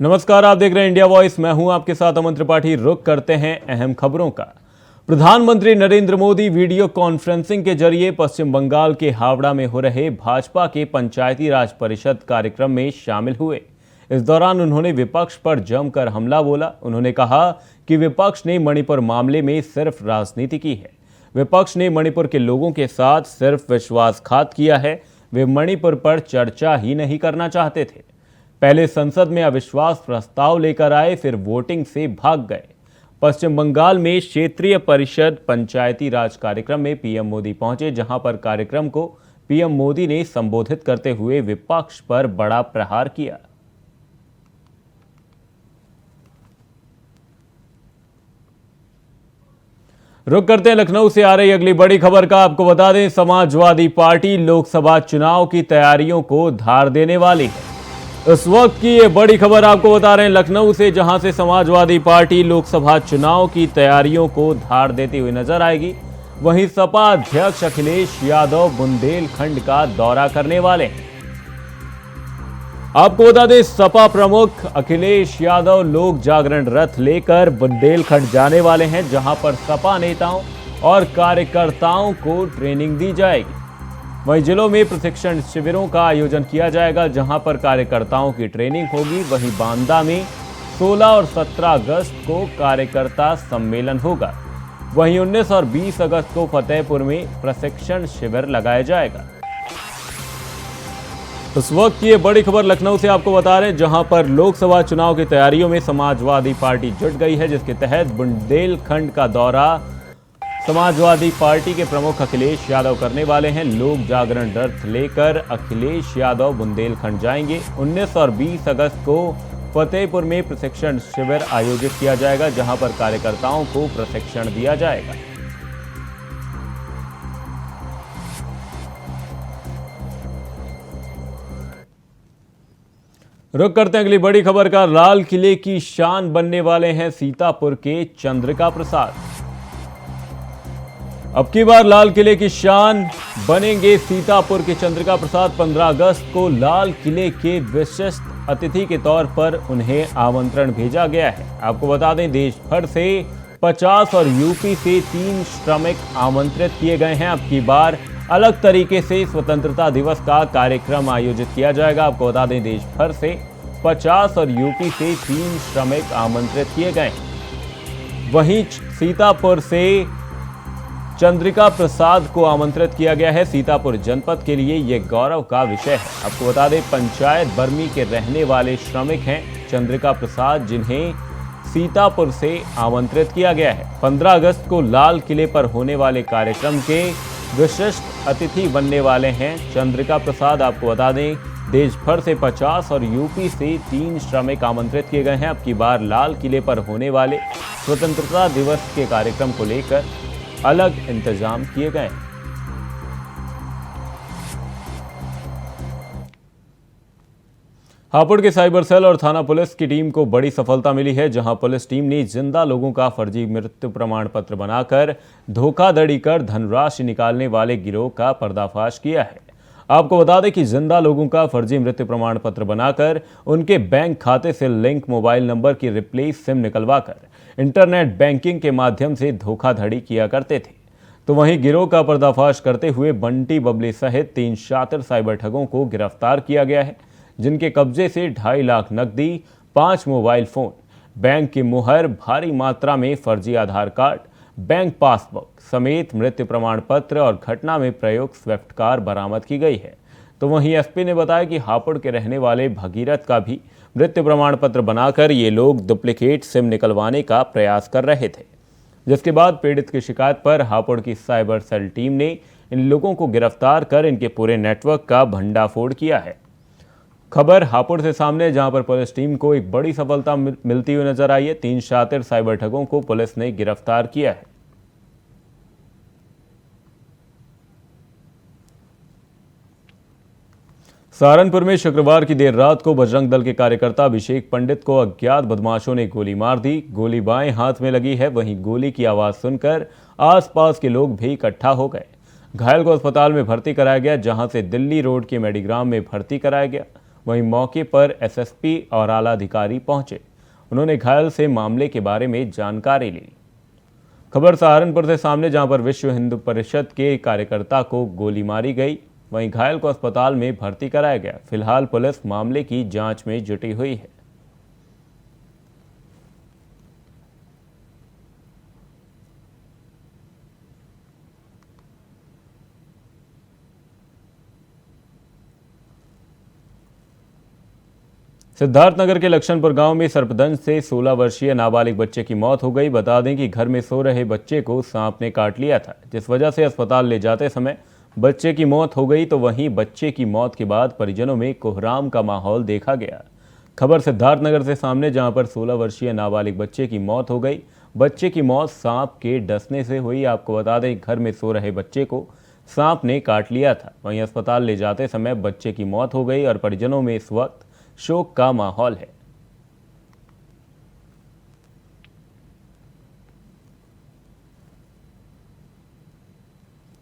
नमस्कार, आप देख रहे हैं इंडिया वॉइस। मैं हूं आपके साथ अमन त्रिपाठी। रुक करते हैं अहम खबरों का। प्रधानमंत्री नरेंद्र मोदी वीडियो कॉन्फ्रेंसिंग के जरिए पश्चिम बंगाल के हावड़ा में हो रहे भाजपा के पंचायती राज परिषद कार्यक्रम में शामिल हुए। इस दौरान उन्होंने विपक्ष पर जमकर हमला बोला। उन्होंने कहा कि विपक्ष ने मणिपुर मामले में सिर्फ राजनीति की है। विपक्ष ने मणिपुर के लोगों के साथ सिर्फ विश्वासघात किया है। वे मणिपुर पर चर्चा ही नहीं करना चाहते थे। पहले संसद में अविश्वास प्रस्ताव लेकर आए, फिर वोटिंग से भाग गए। पश्चिम बंगाल में क्षेत्रीय परिषद पंचायती राज कार्यक्रम में पीएम मोदी पहुंचे, जहां पर कार्यक्रम को पीएम मोदी ने संबोधित करते हुए विपक्ष पर बड़ा प्रहार किया। रुक करते हैं लखनऊ से आ रही अगली बड़ी खबर का। आपको बता दें, समाजवादी पार्टी लोकसभा चुनाव की तैयारियों को धार देने वाली है। इस वक्त की ये बड़ी खबर आपको बता रहे हैं लखनऊ से, जहां से समाजवादी पार्टी लोकसभा चुनाव की तैयारियों को धार देती हुई नजर आएगी। वहीं सपा अध्यक्ष अखिलेश यादव बुंदेलखंड का दौरा करने वाले हैं। आपको बता दें, सपा प्रमुख अखिलेश यादव लोक जागरण रथ लेकर बुंदेलखंड जाने वाले हैं, जहां पर सपा नेताओं और कार्यकर्ताओं को ट्रेनिंग दी जाएगी। वहीं जिलों में प्रशिक्षण शिविरों का आयोजन किया जाएगा, जहां पर कार्यकर्ताओं की ट्रेनिंग होगी। वहीं बांदा में 16 और 17 अगस्त को कार्यकर्ता सम्मेलन होगा। वहीं 19 और 20 अगस्त को फतेहपुर में प्रशिक्षण शिविर लगाया जाएगा। इस वक्त की ये बड़ी खबर लखनऊ से आपको बता रहे हैं, जहां पर लोकसभा चुनाव की तैयारियों में समाजवादी पार्टी जुट गई है, जिसके तहत बुंदेलखंड का दौरा समाजवादी पार्टी के प्रमुख अखिलेश यादव करने वाले हैं। लोक जागरण रथ लेकर अखिलेश यादव बुंदेलखंड जाएंगे। 19 और 20 अगस्त को फतेहपुर में प्रशिक्षण शिविर आयोजित किया जाएगा, जहां पर कार्यकर्ताओं को प्रशिक्षण दिया जाएगा। रुक करते हैं अगली बड़ी खबर का। लाल किले की शान बनने वाले हैं सीतापुर के चंद्रिका प्रसाद। अब की बार लाल किले की शान बनेंगे सीतापुर के चंद्रिका प्रसाद। 15 अगस्त को लाल किले के विशिष्ट अतिथि के तौर पर उन्हें आमंत्रण भेजा गया है। आपको बता दें, देश भर से 50 और यूपी से 3 श्रमिक आमंत्रित किए गए हैं। अब की बार अलग तरीके से स्वतंत्रता दिवस का कार्यक्रम आयोजित किया जाएगा। आपको बता दें, देश भर से 50 और यूपी से 3 श्रमिक आमंत्रित किए गए हैं। वहीं सीतापुर से चंद्रिका प्रसाद को आमंत्रित किया गया है। सीतापुर जनपद के लिए यह गौरव का विषय है। आपको बता दें, पंचायत बर्मी के रहने वाले श्रमिक हैं चंद्रिका प्रसाद, जिन्हें सीतापुर से आमंत्रित किया गया है। 15 अगस्त को लाल किले पर होने वाले कार्यक्रम के विशिष्ट अतिथि बनने वाले हैं चंद्रिका प्रसाद। आपको बता दें, देश भर से 50 और यूपी से 3 श्रमिक आमंत्रित किए गए हैं। अब की बार लाल किले पर होने वाले स्वतंत्रता दिवस के कार्यक्रम को लेकर अलग इंतजाम किए गए। हापुड़ के साइबर सेल और थाना पुलिस की टीम को बड़ी सफलता मिली है, जहां पुलिस टीम ने जिंदा लोगों का फर्जी मृत्यु प्रमाण पत्र बनाकर धोखाधड़ी कर धनराशि निकालने वाले गिरोह का पर्दाफाश किया है। आपको बता दें कि जिंदा लोगों का फर्जी मृत्यु प्रमाण पत्र बनाकर उनके बैंक खाते से लिंक मोबाइल नंबर की रिप्लेस सिम निकलवाकर इंटरनेट बैंकिंग के माध्यम से धोखाधड़ी किया करते थे। तो वहीं गिरोह का पर्दाफाश करते हुए बंटी बबली सहित 3 शातिर साइबर ठगों को गिरफ्तार किया गया है, जिनके कब्जे से 2.5 लाख नकदी, 5 मोबाइल फोन, बैंक की मुहर, भारी मात्रा में फर्जी आधार कार्ड, बैंक पासबुक समेत मृत्यु प्रमाण पत्र और घटना में प्रयुक्त स्विफ्ट कार बरामद की गई है। तो वहीं एसपी ने बताया कि हापुड़ के रहने वाले भगीरथ का भी मृत्यु प्रमाण पत्र बनाकर ये लोग डुप्लीकेट सिम निकलवाने का प्रयास कर रहे थे, जिसके बाद पीड़ित की शिकायत पर हापुड़ की साइबर सेल टीम ने इन लोगों को गिरफ्तार कर इनके पूरे नेटवर्क का भंडाफोड़ किया है। खबर हापुड़ से सामने, जहां पर पुलिस टीम को एक बड़ी सफलता मिलती हुई नजर आई है। 3 शातिर साइबर ठगों को पुलिस ने गिरफ्तार किया है। सहारनपुर में शुक्रवार की देर रात को बजरंग दल के कार्यकर्ता अभिषेक पंडित को अज्ञात बदमाशों ने गोली मार दी। गोली बाएं हाथ में लगी है। वहीं गोली की आवाज सुनकर आसपास के लोग भी इकट्ठा हो गए। घायल को अस्पताल में भर्ती कराया गया, जहां से दिल्ली रोड के मेडिग्राम में भर्ती कराया गया। वहीं मौके पर एसएसपी और आला अधिकारी पहुंचे। उन्होंने घायल से मामले के बारे में जानकारी ली। खबर सहारनपुर से सामने, जहां पर विश्व हिंदू परिषद के कार्यकर्ता को गोली मारी गई। वहीं घायल को अस्पताल में भर्ती कराया गया। फिलहाल पुलिस मामले की जांच में जुटी हुई है। सिद्धार्थनगर के लक्ष्मणपुर गांव में सर्पदंश से 16 वर्षीय नाबालिग बच्चे की मौत हो गई। बता दें कि घर में सो रहे बच्चे को सांप ने काट लिया था, जिस वजह से अस्पताल ले जाते समय बच्चे की मौत हो गई। तो वहीं बच्चे की मौत के बाद परिजनों में कोहराम का माहौल देखा गया। खबर सिद्धार्थनगर से सामने, जहां पर 16 वर्षीय नाबालिग बच्चे की मौत हो गई। बच्चे की मौत सांप के डसने से हुई। आपको बता दें, घर में सो रहे बच्चे को सांप ने काट लिया था। वहीं अस्पताल ले जाते समय बच्चे की मौत हो गई और परिजनों में इस वक्त शोक का माहौल है।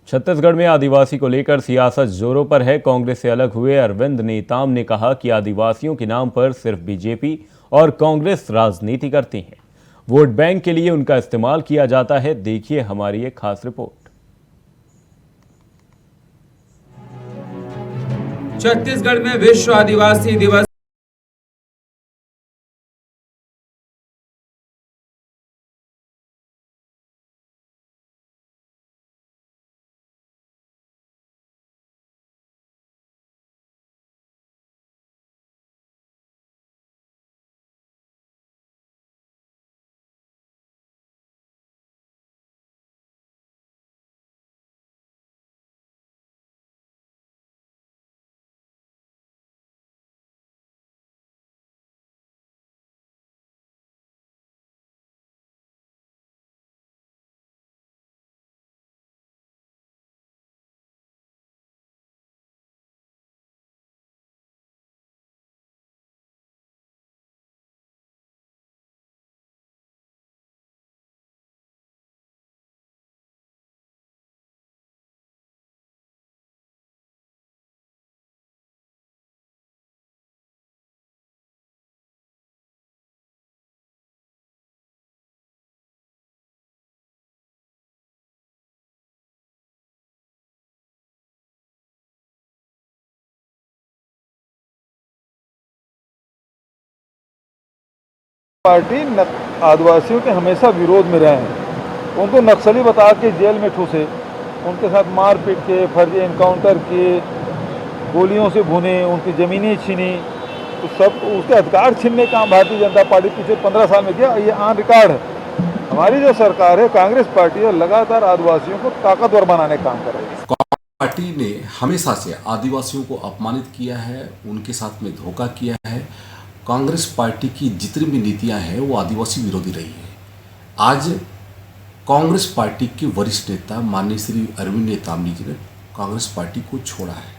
छत्तीसगढ़ में आदिवासी को लेकर सियासत जोरों पर है। कांग्रेस से अलग हुए अरविंद नेताम ने कहा कि आदिवासियों के नाम पर सिर्फ बीजेपी और कांग्रेस राजनीति करती हैं। वोट बैंक के लिए उनका इस्तेमाल किया जाता है। देखिए हमारी एक खास रिपोर्ट। छत्तीसगढ़ में विश्व आदिवासी दिवस पार्टी आदिवासियों के हमेशा विरोध में रहे हैं। उनको नक्सली बता के जेल में ठूसे, उनके साथ मारपीट के, फर्जी एनकाउंटर किए, गोलियों से भुने, उनकी ज़मीनें छीनी, तो सब उसके अधिकार छीनने का भारतीय जनता पार्टी पिछले 15 साल में किया। ये ऑन रिकॉर्ड है। हमारी जो सरकार है, कांग्रेस पार्टी है, लगातार आदिवासियों को ताकतवर बनाने का काम कर रही है। पार्टी ने हमेशा से आदिवासियों को अपमानित किया है, उनके साथ में धोखा किया है। कांग्रेस पार्टी की जितनी भी नीतियां हैं वो आदिवासी विरोधी रही है। आज कांग्रेस पार्टी के वरिष्ठ नेता माननीय श्री अरविंद नेताम जी ने कांग्रेस पार्टी को छोड़ा है,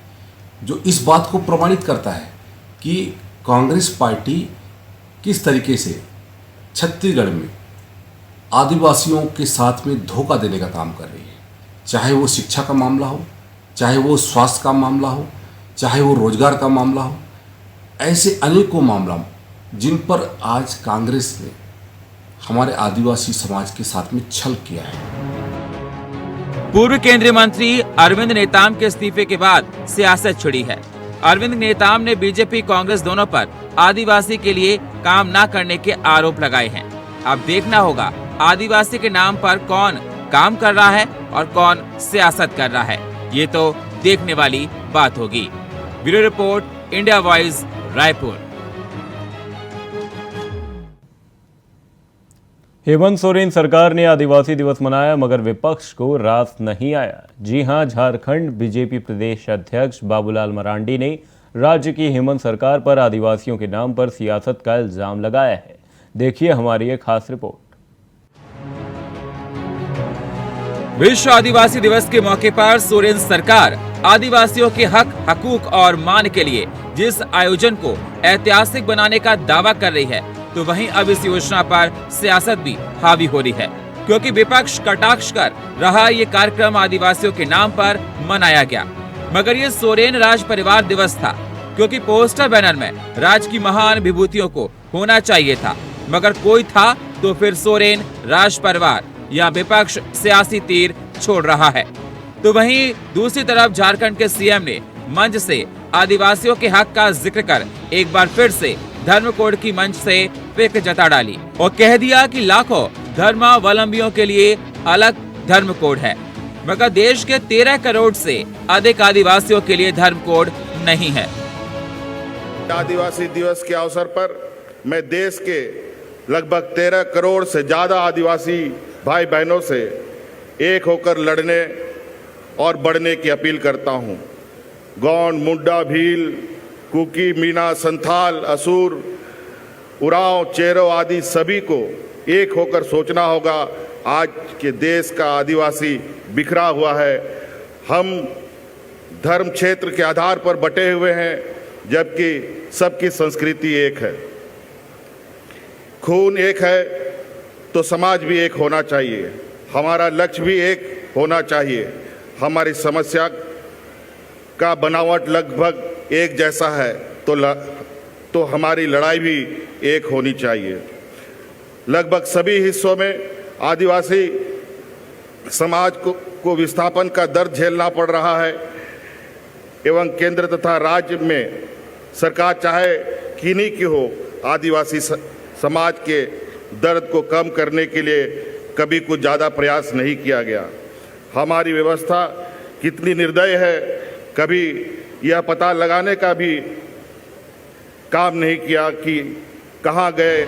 जो इस बात को प्रमाणित करता है कि कांग्रेस पार्टी किस तरीके से छत्तीसगढ़ में आदिवासियों के साथ में धोखा देने का काम कर रही है। चाहे वो शिक्षा का मामला हो, चाहे वो स्वास्थ्य का मामला हो, चाहे वो रोजगार का मामला हो, ऐसे अनेकों मामला जिन पर आज कांग्रेस ने हमारे आदिवासी समाज के साथ में छल किया है। पूर्व केंद्रीय मंत्री अरविंद नेताम के इस्तीफे के बाद सियासत छिड़ी है। अरविंद नेताम ने बीजेपी कांग्रेस दोनों पर आदिवासी के लिए काम न करने के आरोप लगाए हैं। अब देखना होगा आदिवासी के नाम पर कौन काम कर रहा है और कौन सियासत कर रहा है। ये तो देखने वाली बात होगी। Bureau report, India voice, Raipur. Hemant Soren सरकार ने आदिवासी दिवस मनाया, मगर विपक्ष को रास नहीं आया। जी हां, झारखंड बीजेपी प्रदेश अध्यक्ष बाबूलाल मरांडी ने राज्य की हेमंत सरकार पर आदिवासियों के नाम पर सियासत का इल्जाम लगाया है। देखिए हमारी एक खास रिपोर्ट। विश्व आदिवासी दिवस के मौके पर सोरेन सरकार आदिवासियों के हक, हकूक और मान के लिए जिस आयोजन को ऐतिहासिक बनाने का दावा कर रही है, तो वहीं अब इस योजना पर सियासत भी हावी हो रही है, क्योंकि विपक्ष कटाक्ष कर रहा ये कार्यक्रम आदिवासियों के नाम पर मनाया गया, मगर ये सोरेन राज परिवार दिवस था। क्योंकि पोस्टर बैनर में राज्य की महान विभूतियों को होना चाहिए था, मगर कोई था तो फिर सोरेन राज परिवार या विपक्ष सियासी तीर छोड़ रहा है। तो वहीं दूसरी तरफ झारखंड के सीएम ने मंच से आदिवासियों के हक का जिक्र कर एक बार फिर से धर्म कोड की मंच से फिक्र जता डाली और कह दिया कि लाखों धर्मावलंबियों के लिए अलग धर्म कोड है, मगर देश के 13 करोड़ से अधिक आदिवासियों के लिए धर्म कोड नहीं है। आदिवासी दिवस के अवसर पर मैं देश के लगभग 13 करोड़ से ज्यादा आदिवासी भाई बहनों से एक होकर लड़ने और बढ़ने की अपील करता हूं। गौंड, मुंडा, भील, कुकी, मीणा, संथाल, असुर, उरांव, चेरो आदि सभी को एक होकर सोचना होगा। आज के देश का आदिवासी बिखरा हुआ है। हम धर्म क्षेत्र के आधार पर बटे हुए हैं, जबकि सबकी संस्कृति एक है। खून एक है तो समाज भी एक होना चाहिए। हमारा लक्ष्य भी एक होना चाहिए। हमारी समस्या का बनावट लगभग एक जैसा है तो हमारी लड़ाई भी एक होनी चाहिए। लगभग सभी हिस्सों में आदिवासी समाज को विस्थापन का दर्द झेलना पड़ रहा है एवं केंद्र तथा राज्य में सरकार चाहे किन्हीं की हो, आदिवासी समाज के दर्द को कम करने के लिए कभी कुछ ज़्यादा प्रयास नहीं किया गया। हमारी व्यवस्था कितनी निर्दयी है, कभी यह पता लगाने का भी काम नहीं किया कि कहां गए।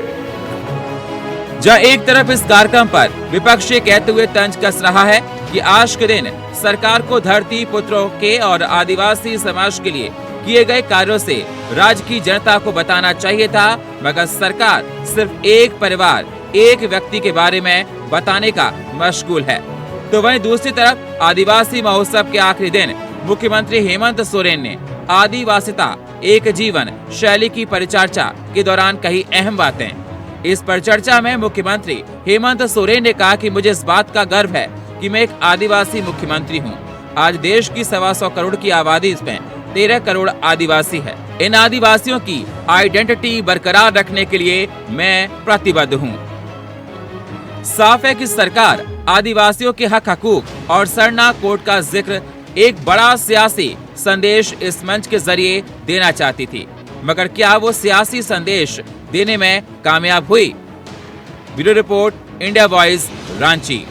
जहां एक तरफ इस कार्यक्रम पर विपक्ष ये कहते हुए तंज कस रहा है कि आज के दिन सरकार को धरती पुत्रों के और आदिवासी समाज के लिए किए गए कार्यों से राज्य की जनता को बताना चाहिए था, मगर सरकार सिर्फ एक परिवार, एक व्यक्ति के बारे में बताने का मशगूल है। तो वहीं दूसरी तरफ आदिवासी महोत्सव के आखिरी दिन मुख्यमंत्री हेमंत सोरेन ने आदिवासिता एक जीवन शैली की परिचर्चा के दौरान कही अहम बातें। इस परिचर्चा में मुख्यमंत्री हेमंत सोरेन ने कहा कि मुझे इस बात का गर्व है कि मैं एक आदिवासी मुख्यमंत्री हूं। आज देश की 125 करोड़ की आबादी में 13 करोड़ आदिवासी है। इन आदिवासियों की आइडेंटिटी बरकरार रखने के लिए मैं प्रतिबद्ध हूं। साफ है कि सरकार आदिवासियों के हक हकूक और सरना कोड का जिक्र एक बड़ा सियासी संदेश इस मंच के जरिए देना चाहती थी, मगर क्या वो सियासी संदेश देने में कामयाब हुई? Bureau report, India voice, Ranchi.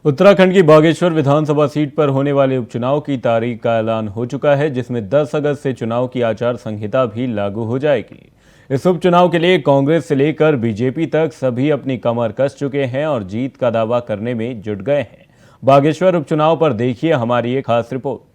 Uttarakhand की बागेश्वर विधानसभा सीट पर होने वाले उपचुनाव की तारीख का ऐलान हो चुका है, जिसमें 10 अगस्त से चुनाव की आचार संहिता भी लागू हो जाएगी। इस उपचुनाव के लिए कांग्रेस से लेकर बीजेपी तक सभी अपनी कमर कस चुके हैं और जीत का दावा करने में जुट गए हैं। बागेश्वर उपचुनाव पर देखिए हमारी एक खास रिपोर्ट।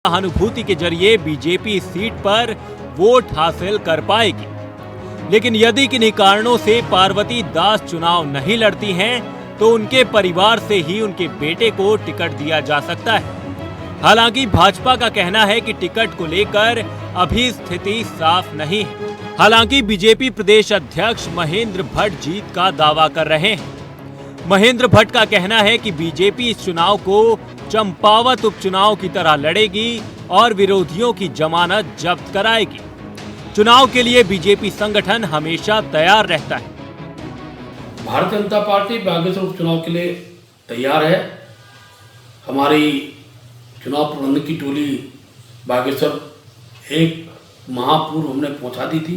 सहानुभूति के जरिए बीजेपी इस सीट पर वोट हासिल कर पाएगी, लेकिन यदि किन्हीं कारणों से पार्वती दास चुनाव नहीं लड़ती हैं, तो उनके परिवार से ही उनके बेटे को टिकट दिया जा सकता है। हालांकि भाजपा का कहना है कि टिकट को लेकर अभी स्थिति साफ नहीं है। हालांकि बीजेपी प्रदेश अध्यक्ष महेंद्र भट्ट जीत का दावा कर रहे हैं। महेंद्र भट्ट का कहना है कि बीजेपी इस चुनाव को चंपावत उपचुनाव की तरह लड़ेगी और विरोधियों की जमानत जब्त कराएगी। चुनाव के लिए बीजेपी संगठन हमेशा तैयार रहता है। भारतीय जनता पार्टी बागेश्वर उपचुनाव के लिए तैयार है। हमारी चुनाव प्रबंधन की टोली बागेश्वर एक माह पूर्व हमने पहुंचा दी थी।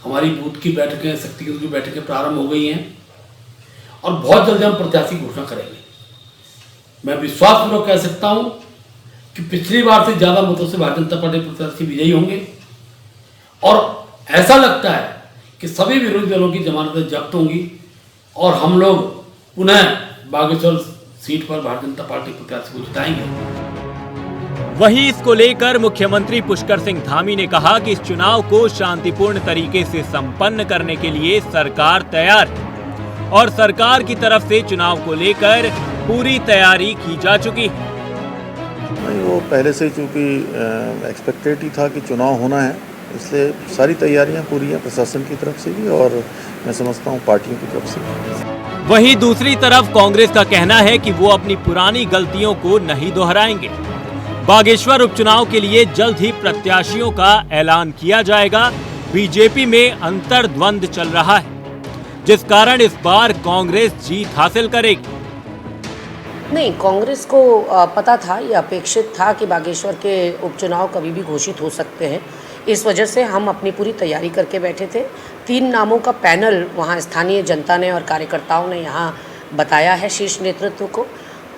हमारी बूथ की बैठकें, शक्ति केंद्र की बैठकें प्रारंभ हो गई हैं और बहुत जल्द हम प्रत्याशी की घोषणा करेंगे। मैं विश्वासपूर्वक कह सकता हूं कि पिछली बार से ज्यादा मतों से भारतीय जनता पार्टी प्रत्याशी विजयी होंगे और ऐसा लगता है कि सभी विरोधी दलों की जमानतें जब्त होंगी और हम लोग पुनः बागेश्वर सीट पर भारतीय जनता पार्टी प्रत्याशी को जिताएंगे। वहीं इसको लेकर मुख्यमंत्री पुष्कर सिंह धामी ने कहा कि इस चुनाव को शांतिपूर्ण तरीके से संपन्न करने के लिए सरकार तैयार है और सरकार की तरफ से चुनाव को लेकर पूरी तैयारी की जा चुकी है। नहीं, वो पहले से चूंकि एक्सपेक्टेड ही था कि चुनाव होना है, इसलिए सारी तैयारियां पूरी हैं प्रशासन की तरफ से भी और मैं समझता हूं पार्टियों की तरफ से भी। वहीं दूसरी तरफ कांग्रेस का कहना है कि वो अपनी पुरानी गलतियों को नहीं दोहराएंगे। बागेश्वर उपचुनाव के लिए जल्द ही प्रत्याशियों का ऐलान किया जाएगा। बीजेपी में अंतर्द्वंद चल रहा है, जिस कारण इस बार कांग्रेस जीत हासिल करेगी। नहीं, कांग्रेस को पता था, ये अपेक्षित था कि बागेश्वर के उपचुनाव कभी भी घोषित हो सकते हैं। इस वजह से हम अपनी पूरी तैयारी करके बैठे थे। 3 नामों का पैनल वहाँ स्थानीय जनता ने और कार्यकर्ताओं ने यहाँ बताया है शीर्ष नेतृत्व को।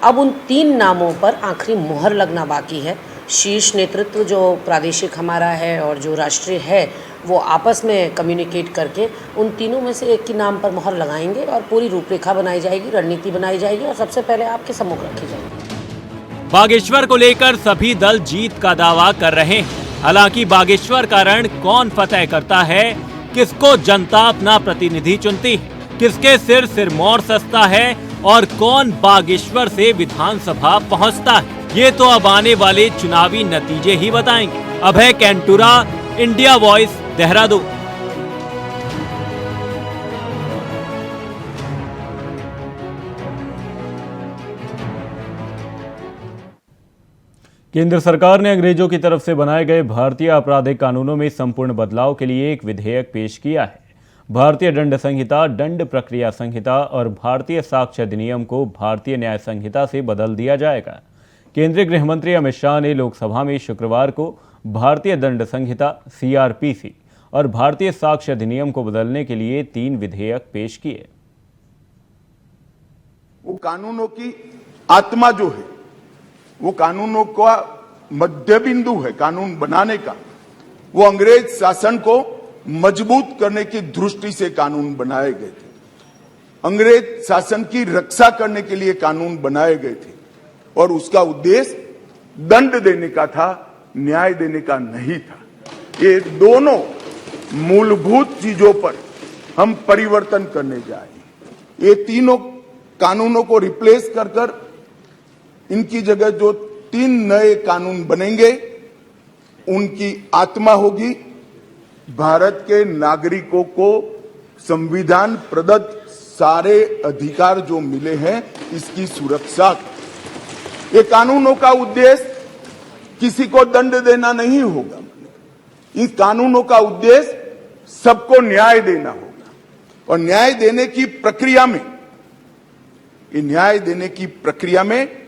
अब उन 3 नामों पर आखिरी मुहर लगना बाकी है। शीर्ष नेतृत्व जो प्रादेशिक हमारा है और जो राष्ट्रीय है, वो आपस में कम्युनिकेट करके उन तीनों में से एक के नाम पर मुहर लगाएंगे और पूरी रूपरेखा बनाई जाएगी, रणनीति बनाई जाएगी और सबसे पहले आपके सम्मुख रखी जाएगी। बागेश्वर को लेकर सभी दल जीत का दावा कर रहे हैं। हालांकि बागेश्वर का रण कौन फतह करता है, किसको जनता अपना प्रतिनिधि चुनती है, किसके सिरमौर सस्ता है और कौन बागेश्वर से विधानसभा पहुंचता है, ये तो अब आने वाले चुनावी नतीजे ही बताएंगे। अभय कैंटुरा, इंडिया वॉइस, देहरादून। केंद्र सरकार ने अंग्रेजों की तरफ से बनाए गए भारतीय आपराधिक कानूनों में संपूर्ण बदलाव के लिए एक विधेयक पेश किया है। भारतीय दंड संहिता, दंड प्रक्रिया संहिता और भारतीय साक्ष्य अधिनियम को भारतीय न्याय संहिता से बदल दिया जाएगा। केंद्रीय गृह मंत्री अमित शाह ने लोकसभा में शुक्रवार को भारतीय दंड संहिता CRPC और भारतीय साक्ष्य अधिनियम को बदलने के लिए 3 विधेयक पेश किए। वो कानूनों की आत्मा जो है, वो कानूनों का मध्य बिंदु है कानून बनाने का, वो अंग्रेज शासन को मजबूत करने की दृष्टि से कानून बनाए गए थे। अंग्रेज शासन की रक्षा करने के लिए कानून बनाए गए थे और उसका उद्देश्य दंड देने का था, न्याय देने का नहीं था। ये दोनों मूलभूत चीजों पर हम परिवर्तन करने जा रहे हैं। ये तीनों कानूनों को रिप्लेस कर इनकी जगह जो 3 नए कानून बनेंगे, उनकी आत्मा होगी भारत के नागरिकों को संविधान प्रदत्त सारे अधिकार जो मिले हैं, इसकी सुरक्षा। ये कानूनों का उद्देश्य किसी को दंड देना नहीं होगा। इन कानूनों का उद्देश्य सबको न्याय देना होगा और न्याय देने की प्रक्रिया में, ये न्याय देने की प्रक्रिया में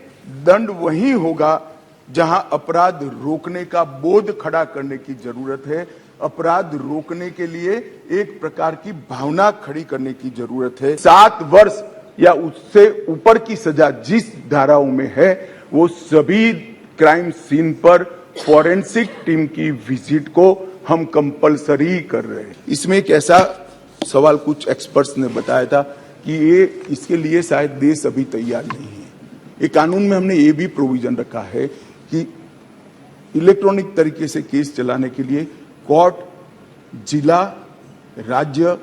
दंड वही होगा जहां अपराध रोकने का बोध खड़ा करने की जरूरत है। अपराध रोकने के लिए एक प्रकार की भावना खड़ी करने की जरूरत है। 7 वर्ष या उससे ऊपर की सजा जिस धाराओं में है, वो सभी क्राइम सीन पर फॉरेंसिक टीम की विजिट को हम कंपलसरी कर रहे हैं। इसमें एक ऐसा सवाल कुछ एक्सपर्ट्स ने बताया था कि ये इसके लिए शायद देश अभी तैयार नहीं है। ये कानून में हमने ये भी प्रोविजन रखा है कि इलेक्ट्रॉनिक तरीके से केस चलाने के लिए कोर्ट, जिला, राज्य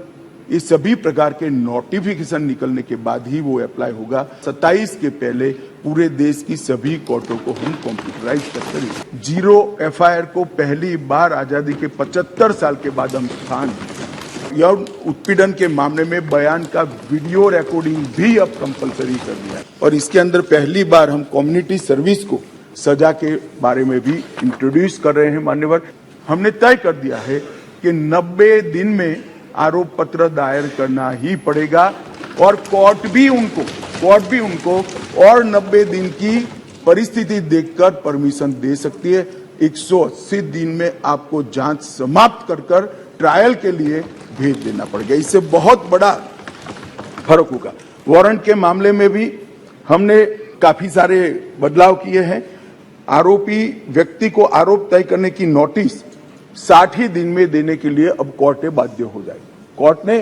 ये सभी प्रकार के नोटिफिकेशन निकलने के बाद ही वो अप्लाई होगा। 27 के पहले पूरे देश की सभी कोर्टों को हम कंप्यूटराइज करते हैं। जीरो एफआईआर को पहली बार आजादी के 75 साल के बाद हम स्थान यौन उत्पीड़न के मामले में बयान का वीडियो रिकॉर्डिंग भी अब कंपलसरी कर दिया है और इसके अंदर पहली बार हम कम्युनिटी सर्विस को सजा के बारे में भी इंट्रोड्यूस कर रहे हैं। मान्यवर, हमने तय कर दिया है कि 90 दिन में आरोप पत्र दायर करना ही पड़ेगा और कोर्ट भी उनको और 90 दिन की परिस्थिति देखकर परमिशन दे सकती है। 180 दिन में आपको जांच समाप्त कर ट्रायल के लिए भेज देना पड़ेगा। इससे बहुत बड़ा फर्क होगा। वारंट के मामले में भी हमने काफी सारे बदलाव किए हैं। आरोपी व्यक्ति को आरोप तय करने की नोटिस 60 ही दिन में देने के लिए अब कोर्ट बाध्य हो जाएगी। कोर्ट ने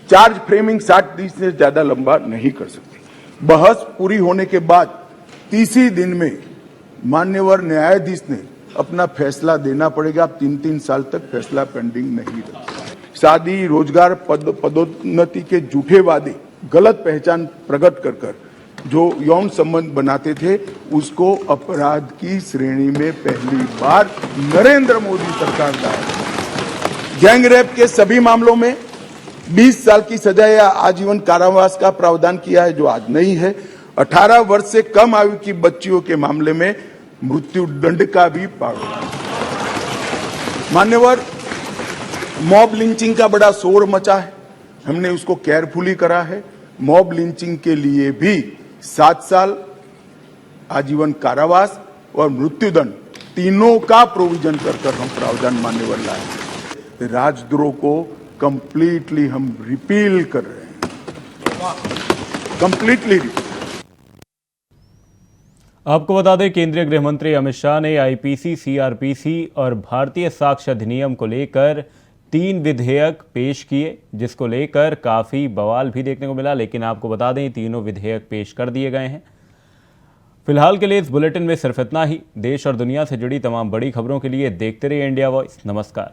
चार्ज फ्रेमिंग 60 दिन से ज्यादा लंबा नहीं कर सकती। बहस पूरी होने के बाद 30 ही दिन में मान्यवर न्यायाधीश ने अपना फैसला देना पड़ेगा। 3-3 साल तक फैसला पेंडिंग नहीं रखा। शादी, रोजगार, पदोन्नति के झूठे वादे, गलत पहचान प्रकट कर जो यौन संबंध बनाते थे उसको अपराध की श्रेणी में पहली बार नरेंद्र मोदी सरकार लाए। गैंग रेप के सभी मामलों में 20 साल की सजा या आजीवन कारावास का प्रावधान किया है, जो आज नहीं है। 18 वर्ष से कम आयु की बच्चियों के मामले में मृत्यु दंड का भी प्रावधान। मान्यवर, मॉब लिंचिंग का बड़ा शोर मचा है, हमने उसको केयरफुली करा है। मॉब लिंचिंग के लिए भी 7 साल आजीवन कारावास और मृत्युदंड तीनों का प्रोविजन कर हम प्रावधान मान्यवर लाए। राजद्रोह को कंप्लीटली हम रिपील कर रहे हैं, कंप्लीटली। आपको बता दें, केंद्रीय गृह मंत्री अमित शाह ने आईपीसी, सीआरपीसी और भारतीय साक्ष्य अधिनियम को लेकर 3 विधेयक पेश किए, जिसको लेकर काफ़ी बवाल भी देखने को मिला। लेकिन आपको बता दें, तीनों विधेयक पेश कर दिए गए हैं। फिलहाल के लिए इस बुलेटिन में सिर्फ इतना ही। देश और दुनिया से जुड़ी तमाम बड़ी खबरों के लिए देखते रहिए इंडिया वॉइस। नमस्कार।